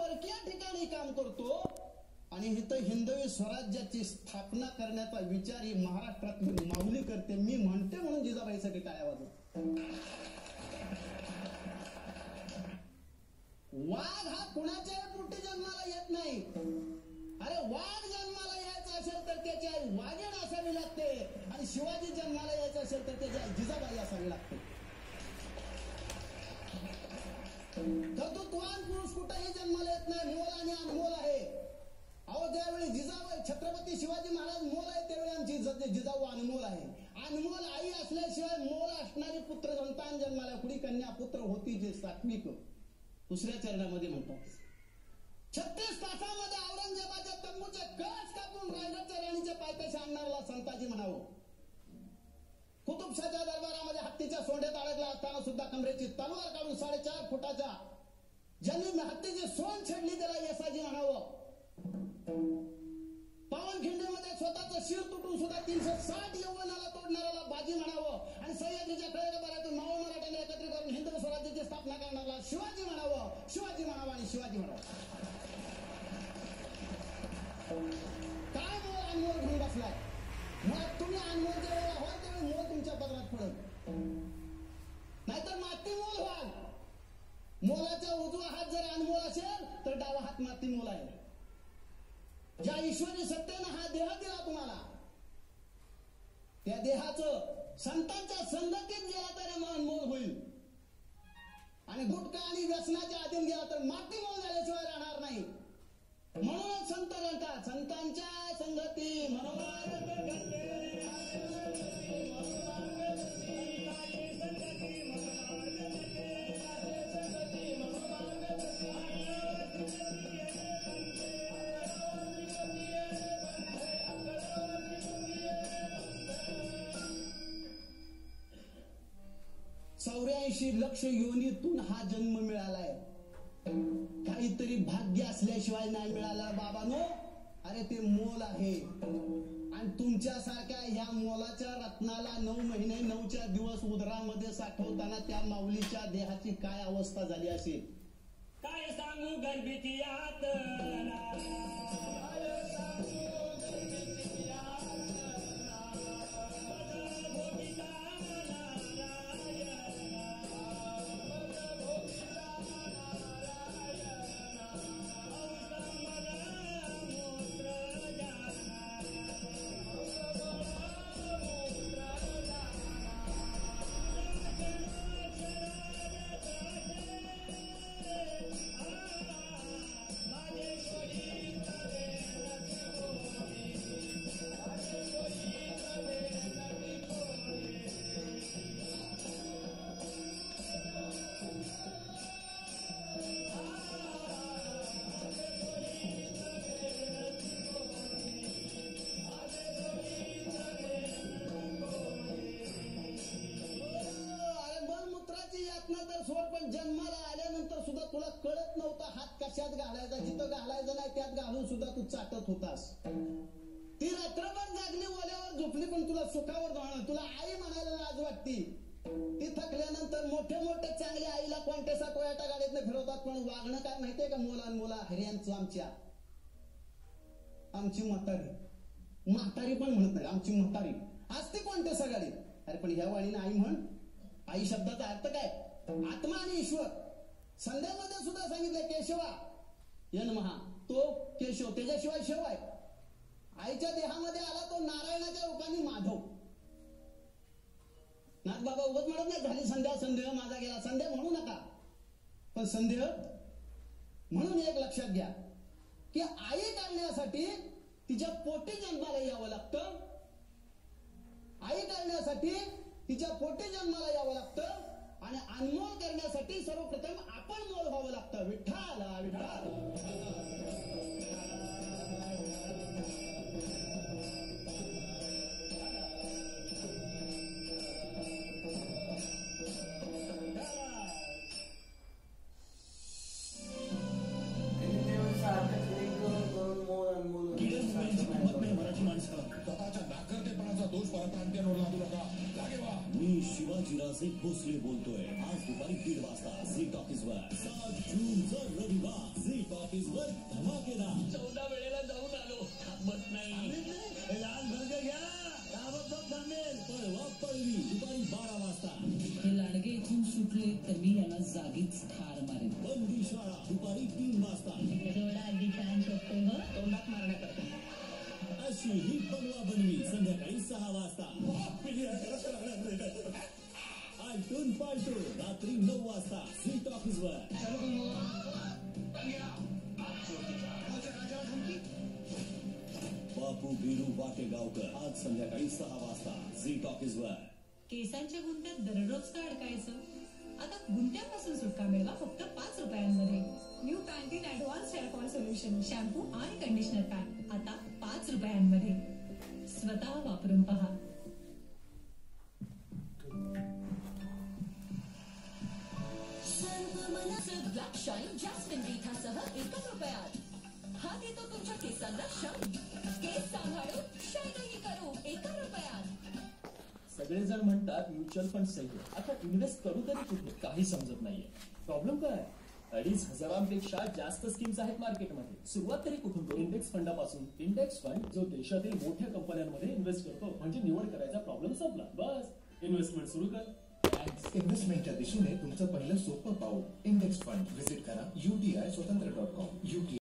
परकीय ठिकाणी काम करतो आणि इथं हिंदवी स्वराज्याची स्थापना करण्याचा विचार ही महाराष्ट्रातली माऊली करते. मी म्हणते म्हणून जिजाबाईसाठी टाळ्या वाजव. वाघ हा कुणाच्याही पोटी जन्माला येत नाही. अरे वाघ जन्माला यायचं असेल तर त्याची आई वाघीण असावी लागते आणि शिवाजी जन्माला यायचं असेल तर त्याची आई जिजाबाई असावी लागते. कर्तृत्वान पुरुष कुठेही जन्माला येत नाही. मोल आणि अनमोल आहे. अहो ज्यावेळी जिजाबाई छत्रपती शिवाजी महाराज मोल आहे त्यावेळी आमची जिजाऊ अनमोल आहे. अनमोल आई असल्याशिवाय मोल असणारी पुत्र संतान जन्माला कुणी कन्या पुत्र होती जे सात्विक. दुसऱ्या चरणामध्ये म्हणतात 36 तासामध्ये औरंगजेबाच्या तंबूचे कळस कापून रायगडच्या राणीच्या पायथ्याशी आणणाऱ्याला संताजी म्हणावं. कुतुबशाच्या दरबारामध्ये हत्तीच्या सोंड्यात अडकला असताना सुद्धा कमरेची तलवार काढून 4.5 फुटाच्या ज्यांनी हत्तीची सोंड छेडली त्याला यसाजी म्हणावं. पावनखिंडीमध्ये स्वतःचं शिर तुटून सुद्धा 360 यौवनाला तोडणाऱ्याला बाजी म्हणावं आणि सह्याद्रीच्या खळदरातून मावळ मराठ्यांना एकत्रित करून हिंदवी स्वराज्याची स्थापना करणारा शिवाजी म्हणावं. शिवाजी म्हणावं आणि शिवाजी म्हणावं. काय मोल अनमोल घेऊन बसलाय. मग तुम्ही अनमोल जेव्हा व्हाल त्यावेळी मोल तुमच्या पदरात पडत. नाहीतर माती मोल व्हाल. मोलाचा उजवा हात जर अनमोल असेल तर डावा हात माती मोल आहे. ज्या ईश्वरी सत्तेनं हा देह दिला तुम्हाला त्या देहाचं संतांच्या संगतीत गेला तर अनमोल होईल आणि गुटखा आणि व्यसनाच्या अधीन गेला तर माती मोल झाल्याशिवाय राहणार नाही. म्हणूनच संत म्हणतात संतांच्या संगती ,84 लक्ष योनीतून हा जन्म मिळालाय. काहीतरी भाग्य असल्याशिवाय नाही मिळाला बाबांनो. अरे ते मोल आहे आणि तुमच्यासारख्या ह्या मोलाच्या रत्नाला 9 महिने 9च्या दिवस उदरामध्ये साठवताना त्या माऊलीच्या देहाची काय अवस्था झाली असेल काय सांगू गर्भीची आत. जन्माला आल्यानंतर सुद्धा तुला कळत नव्हता हात कशात घालायचा. जिथं घालायचं नाही त्यात घालून सुद्धा तू चाटत होतास. ती रात्रभर जागली ओल्यावर झोपली पण तुला सुखावर जाणार. तुला आई म्हणायला लाज वाटती. ती थकल्यानंतर मोठे मोठे चांगले आईला कोणत्या टोयाटा गाडीतनं फिरवतात पण वागणं काय माहितीये का मुला हरियांचं आमची म्हातारी पण म्हणत नाही आमची म्हातारी असते कोणत्या गाडीत. अरे पण ह्या वाणीनं आई म्हण. आई शब्दाचा अर्थ काय आत्मा आणि ईश्वर. संध्यामध्ये सुद्धा सांगितलं केशवा यनमहा तो केशव त्याच्याशिवाय शिव आहे. आईच्या देहामध्ये आला तो नारायणाच्या रूपाने माधव. नाथ बाबा उगत म्हणत नाही झाली संध्या माझा गेला. संध्या म्हणू नका पण संध्या म्हणून एक लक्षात घ्या की आई काढण्यासाठी तिच्या पोटी जन्माला यावं लागतं. आई काढण्यासाठी तिच्या पोटी जन्माला यावं लागतं आणि अनमोल करण्यासाठी सर्वप्रथम आपण मोल व्हावं लागतं. विठ्ठल विठ्ठल. मी शिवाजीराजे भोसले बोलतोय. आज दुपारी 1:30 वाजता झी टॉकीजवर 7 जून रविवार झी टॉकीज वाजता झी टॉकीज वर. बापू बिरू वाटेगावकर आज संध्याकाळी 6 वाजता झी टॉकीज वर. केसांच्या गुंत्यात दररोज का अडकायचं? आता गुंत्यापासून सुटका मिळवा फक्त 5 रुपयांमध्ये. New Pantene advance hair fall solution shampoo आणि कंडिशनर पॅक आता 5 रुपयांमध्ये. स्वतः वापरून पहा. ब्लॅक शाईन जॅस्मिन रिठासह 1 रुपयात. हा देतो तुमच्या केसांना शाईन. केस सांभाळू शाईनही करू 1 रुपयात. सगळेजण म्हणतात म्युच्युअल फंड सही आहे. आता इन्व्हेस्ट करू तरी कुठे काही समजत नाहीये. प्रॉब्लेम काय? 2,500पेक्षा जास्त स्कीम्स आहेत मार्केटमध्ये. सुरुवात तरी कुठून करू? इंडेक्स फंडापासून. इंडेक्स फंड जो देशातील मोठ्या कंपन्यांमध्ये इन्व्हेस्ट करतो, म्हणजे निवड करायचा प्रॉब्लेम संपला. बस इन्व्हेस्टमेंट सुरू कर. इन्व्हेस्टमेंटच्या दिशेने तुमचं पहिलं सोपं पाऊल इंडेक्स फंड. विजिट करा UTI स्वतंत्र.com.